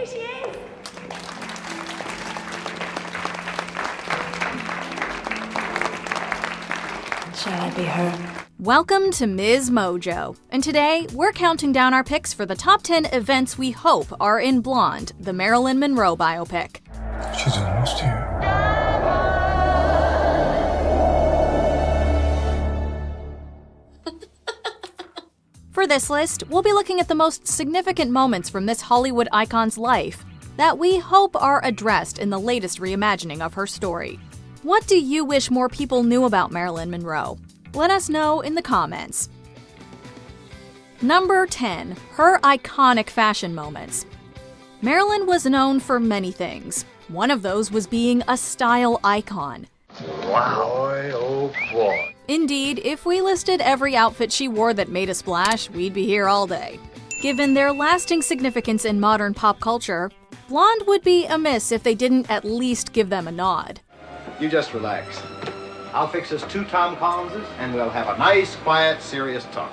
Here she is. Shall I be her? Welcome to MsMojo, and today we're counting down our picks for the top 10 events we hope are in Blonde, the Marilyn Monroe biopic. She's almost here. For this list, we'll be looking at the most significant moments from this Hollywood icon's life that we hope are addressed in the latest reimagining of her story. What do you wish more people knew about Marilyn Monroe? Let us know in the comments. Number 10. Her iconic fashion moments. Marilyn was known for many things. One of those was being a style icon. Wow. Boy, oh boy. Indeed, if we listed every outfit she wore that made a splash, we'd be here all day. Given their lasting significance in modern pop culture, Blonde would be amiss if they didn't at least give them a nod. You just relax. I'll fix us 2 Tom Collinses, and we'll have a nice, quiet, serious talk.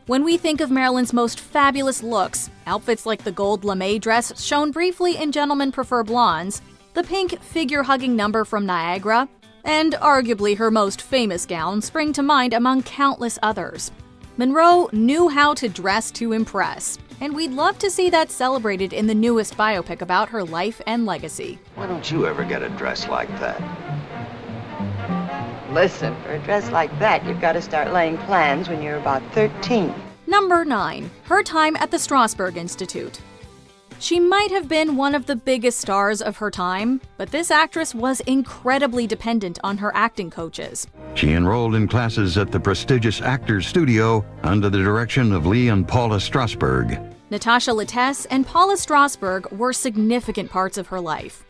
When we think of Marilyn's most fabulous looks, outfits like the gold lame dress shown briefly in Gentlemen Prefer Blondes, the pink figure-hugging number from Niagara, and arguably her most famous gown spring to mind among countless others. Monroe knew how to dress to impress, and we'd love to see that celebrated in the newest biopic about her life and legacy. Why don't you ever get a dress like that? Listen, for a dress like that, you've got to start laying plans when you're about 13. Number 9. Her time at the Strasberg Institute. She might have been one of the biggest stars of her time, but this actress was incredibly dependent on her acting coaches. She enrolled in classes at the prestigious Actors Studio under the direction of Lee and Paula Strasberg. Natasha Lattès and Paula Strasberg were significant parts of her life.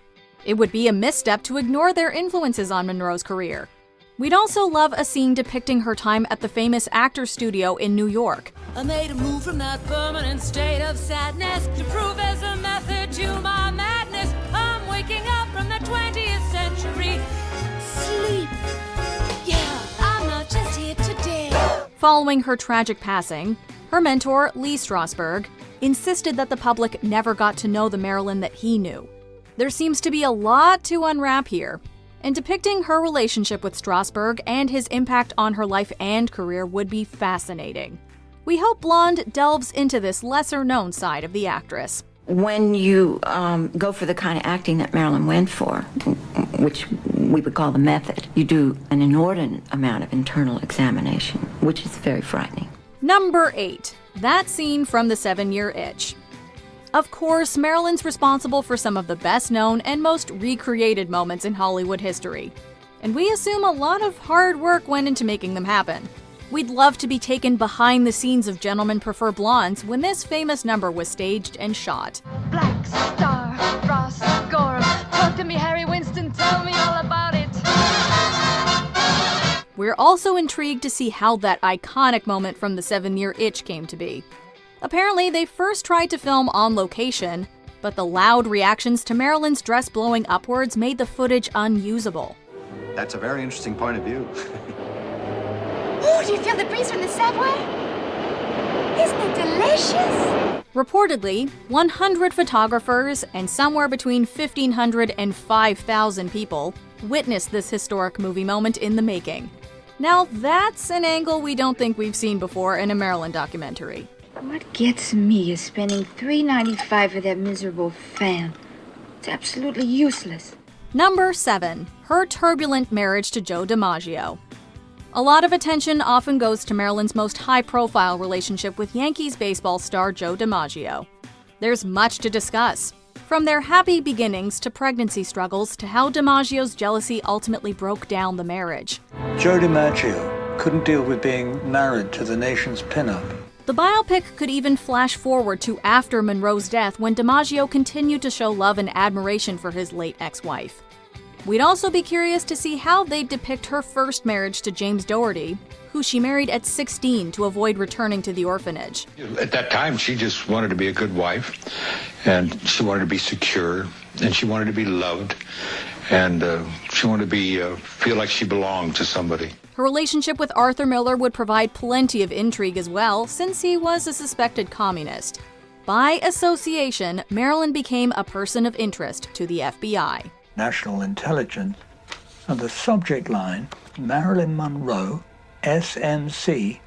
It would be a misstep to ignore their influences on Monroe's career. We'd also love a scene depicting her time at the famous Actors Studio in New York. I made a move from that permanent state of sadness to prove there's a method to my madness. I'm waking up from the 20th century. Sleep. Yeah, I'm not just here today. Following her tragic passing, her mentor, Lee Strasberg, insisted that the public never got to know the Marilyn that he knew. There seems to be a lot to unwrap here, and depicting her relationship with Strasberg and his impact on her life and career would be fascinating. We hope Blonde delves into this lesser-known side of the actress. When you go for the kind of acting that Marilyn went for, which we would call the method, you do an inordinate amount of internal examination, which is very frightening. Number 8. That scene from The 7-Year Itch. Of course, Marilyn's responsible for some of the best-known and most recreated moments in Hollywood history, and we assume a lot of hard work went into making them happen. We'd love to be taken behind the scenes of Gentlemen Prefer Blondes when this famous number was staged and shot. Black Star, Ross Gorham. Talk to me, Harry Winston. Tell me all about it. We're also intrigued to see how that iconic moment from The 7-Year Itch came to be. Apparently, they first tried to film on location, but the loud reactions to Marilyn's dress blowing upwards made the footage unusable. That's a very interesting point of view. Ooh, do you feel the breeze from the subway? Isn't it delicious? Reportedly, 100 photographers and somewhere between 1,500 and 5,000 people witnessed this historic movie moment in the making. Now that's an angle we don't think we've seen before in a Marilyn documentary. What gets me is spending $3.95 for that miserable fan. It's absolutely useless. Number 7. Her turbulent marriage to Joe DiMaggio. A lot of attention often goes to Marilyn's most high-profile relationship with Yankees baseball star Joe DiMaggio. There's much to discuss, from their happy beginnings to pregnancy struggles to how DiMaggio's jealousy ultimately broke down the marriage. Joe DiMaggio couldn't deal with being married to the nation's pinup. The biopic could even flash forward to after Monroe's death when DiMaggio continued to show love and admiration for his late ex-wife. We'd also be curious to see how they'd depict her first marriage to James Dougherty, who she married at 16 to avoid returning to the orphanage. At that time, she just wanted to be a good wife, and she wanted to be secure, and she wanted to be loved, and she wanted to be feel like she belonged to somebody. Her relationship with Arthur Miller would provide plenty of intrigue as well, since he was a suspected communist. By association, Marilyn became a person of interest to the FBI. National Intelligence, and the subject line, Marilyn Monroe, SMC,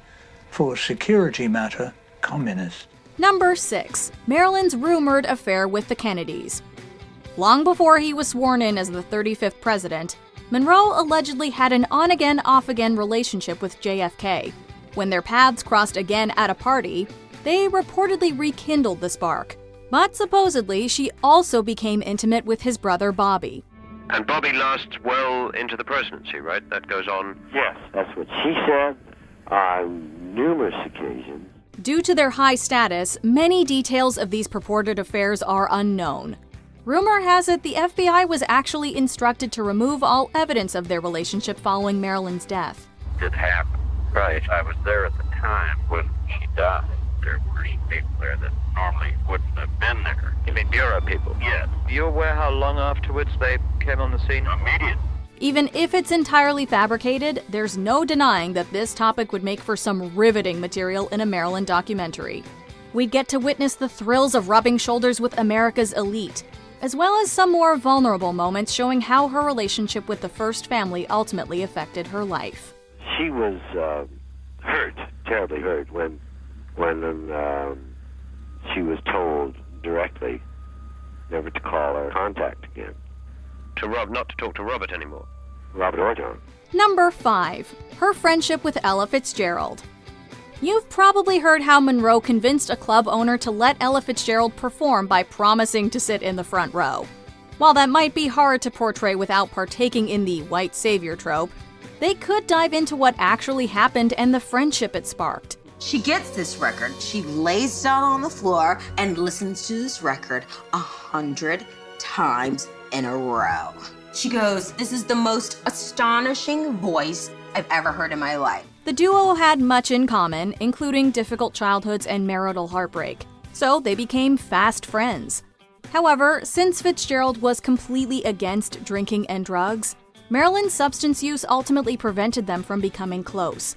for security matter, communist. Number 6. Marilyn's rumored affair with the Kennedys. Long before he was sworn in as the 35th president, Monroe allegedly had an on-again, off-again relationship with JFK. When their paths crossed again at a party, they reportedly rekindled the spark. But supposedly, she also became intimate with his brother Bobby. And Bobby lasts well into the presidency, right? That goes on? Yes, that's what she said on numerous occasions. Due to their high status, many details of these purported affairs are unknown. Rumor has it the FBI was actually instructed to remove all evidence of their relationship following Marilyn's death. It happened. Right. I was there at the time when she died. There were some people there that normally wouldn't have been there. You mean bureau people? Yes. You aware how long afterwards they came on the scene? Immediately. Even if it's entirely fabricated, there's no denying that this topic would make for some riveting material in a Marilyn documentary. We'd get to witness the thrills of rubbing shoulders with America's elite, as well as some more vulnerable moments showing how her relationship with the First Family ultimately affected her life. She was hurt, terribly hurt, when she was told directly never to call or contact again. Not to talk to Robert anymore. Robert or John. Number 5. Her friendship with Ella Fitzgerald. You've probably heard how Monroe convinced a club owner to let Ella Fitzgerald perform by promising to sit in the front row. While that might be hard to portray without partaking in the white savior trope, they could dive into what actually happened and the friendship it sparked. She gets this record, she lays down on the floor and listens to this record 100 times in a row. She goes, "This is the most astonishing voice I've ever heard in my life." The duo had much in common, including difficult childhoods and marital heartbreak, so they became fast friends. However, since Fitzgerald was completely against drinking and drugs, Marilyn's substance use ultimately prevented them from becoming close.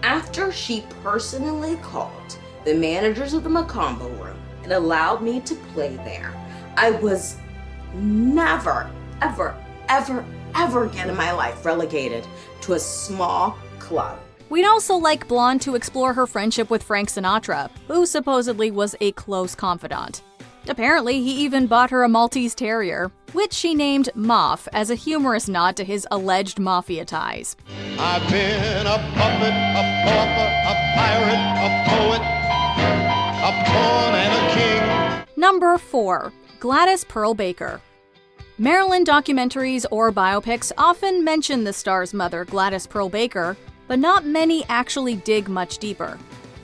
After she personally called the managers of the Macombo room and allowed me to play there, I was never, ever, ever, ever again in my life relegated to a small club. We'd also like Blonde to explore her friendship with Frank Sinatra, who supposedly was a close confidant. Apparently, he even bought her a Maltese Terrier, which she named Moff as a humorous nod to his alleged mafia ties. I've been a puppet, a pauper, a pirate, a poet, a pawn and a king. Number 4. Gladys Pearl Baker. Marilyn documentaries or biopics often mention the star's mother, Gladys Pearl Baker, but not many actually dig much deeper.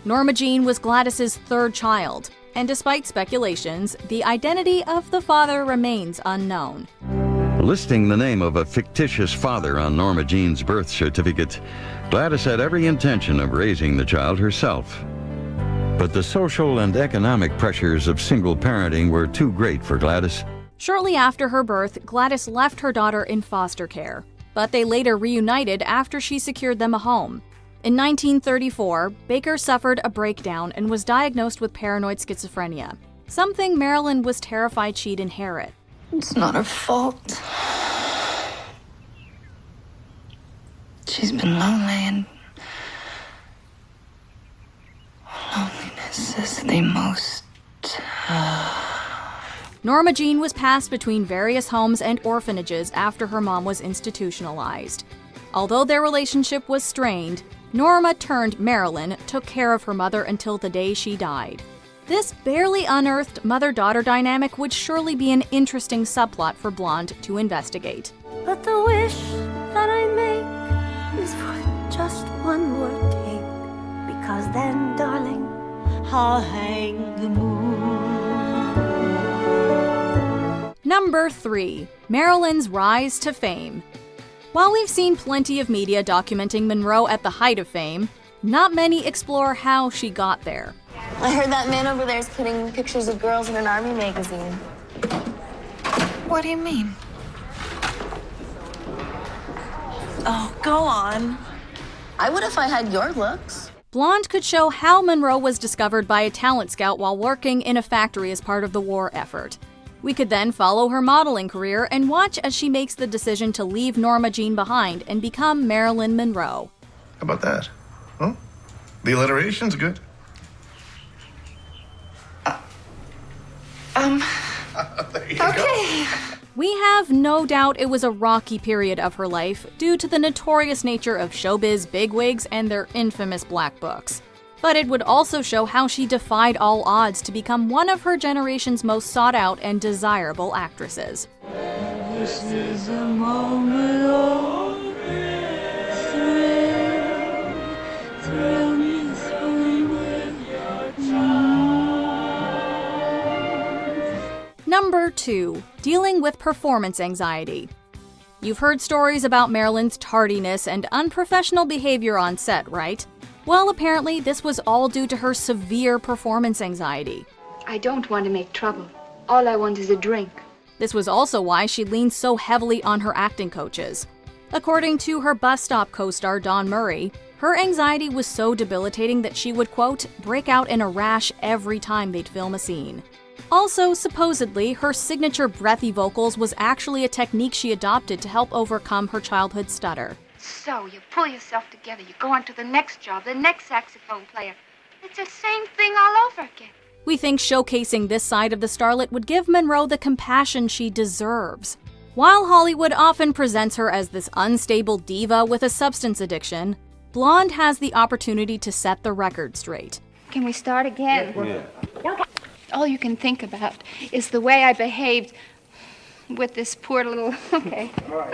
Norma Jean was Gladys's third child, and despite speculations, the identity of the father remains unknown. Listing the name of a fictitious father on Norma Jean's birth certificate, Gladys had every intention of raising the child herself. But the social and economic pressures of single parenting were too great for Gladys. Shortly after her birth, Gladys left her daughter in foster care, but they later reunited after she secured them a home. In 1934, Baker suffered a breakdown and was diagnosed with paranoid schizophrenia, something Marilyn was terrified she'd inherit. It's not her fault. She's been lonely, and loneliness is the most... Norma Jean was passed between various homes and orphanages after her mom was institutionalized. Although their relationship was strained, Norma turned Marilyn took care of her mother until the day she died. This barely unearthed mother-daughter dynamic would surely be an interesting subplot for Blonde to investigate. But the wish that I make is for just one more take, because then, darling, I'll hang the moon. Number 3. Marilyn's rise to fame. While we've seen plenty of media documenting Monroe at the height of fame, not many explore how she got there. I heard that man over there is putting pictures of girls in an army magazine. What do you mean? Oh, go on. I would if I had your looks. Blonde could show how Monroe was discovered by a talent scout while working in a factory as part of the war effort. We could then follow her modeling career and watch as she makes the decision to leave Norma Jean behind and become Marilyn Monroe. How about that? Huh? The alliteration's good. There you Okay. We have no doubt it was a rocky period of her life due to the notorious nature of showbiz bigwigs and their infamous black books. But it would also show how she defied all odds to become one of her generation's most sought-out and desirable actresses. This is a moment of thrill me through with your Number 2. Dealing with performance anxiety. You've heard stories about Marilyn's tardiness and unprofessional behavior on set, right? Well, apparently this was all due to her severe performance anxiety. I don't want to make trouble. All I want is a drink. This was also why she leaned so heavily on her acting coaches. According to her Bus Stop co-star Dawn Murray, her anxiety was so debilitating that she would, quote, break out in a rash every time they'd film a scene. Also, supposedly, her signature breathy vocals was actually a technique she adopted to help overcome her childhood stutter. So you pull yourself together, you go on to the next job, the next saxophone player. It's the same thing all over again. We think showcasing this side of the starlet would give Monroe the compassion she deserves. While Hollywood often presents her as this unstable diva with a substance addiction, Blonde has the opportunity to set the record straight. Can we start again? All you can think about is the way I behaved with this poor little... Okay.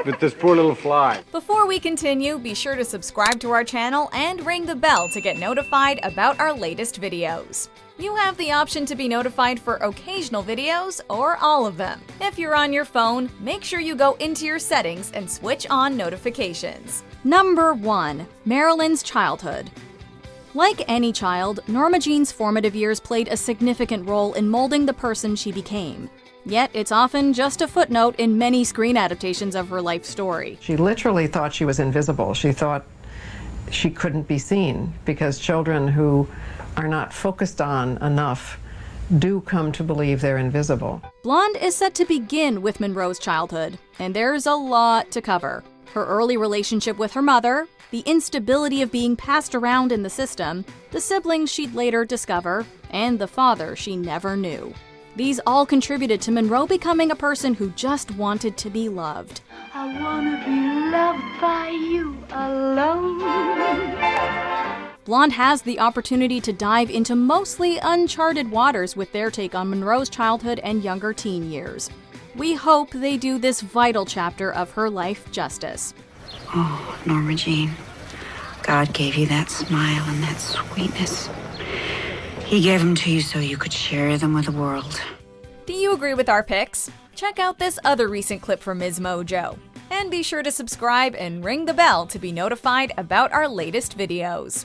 With this poor little fly. Before we continue, be sure to subscribe to our channel and ring the bell to get notified about our latest videos. You have the option to be notified for occasional videos or all of them. If you're on your phone, make sure you go into your settings and switch on notifications. Number 1. Marilyn's childhood. Like any child, Norma Jean's formative years played a significant role in molding the person she became. Yet it's often just a footnote in many screen adaptations of her life story. She literally thought she was invisible. She thought she couldn't be seen because children who are not focused on enough do come to believe they're invisible. Blonde is set to begin with Monroe's childhood, and there's a lot to cover. Her early relationship with her mother, the instability of being passed around in the system, the siblings she'd later discover, and the father she never knew. These all contributed to Monroe becoming a person who just wanted to be loved. I wanna be loved by you alone. Blonde has the opportunity to dive into mostly uncharted waters with their take on Monroe's childhood and younger teen years. We hope they do this vital chapter of her life justice. Oh, Norma Jean, God gave you that smile and that sweetness. He gave them to you so you could share them with the world. Do you agree with our picks? Check out this other recent clip from MsMojo. And be sure to subscribe and ring the bell to be notified about our latest videos.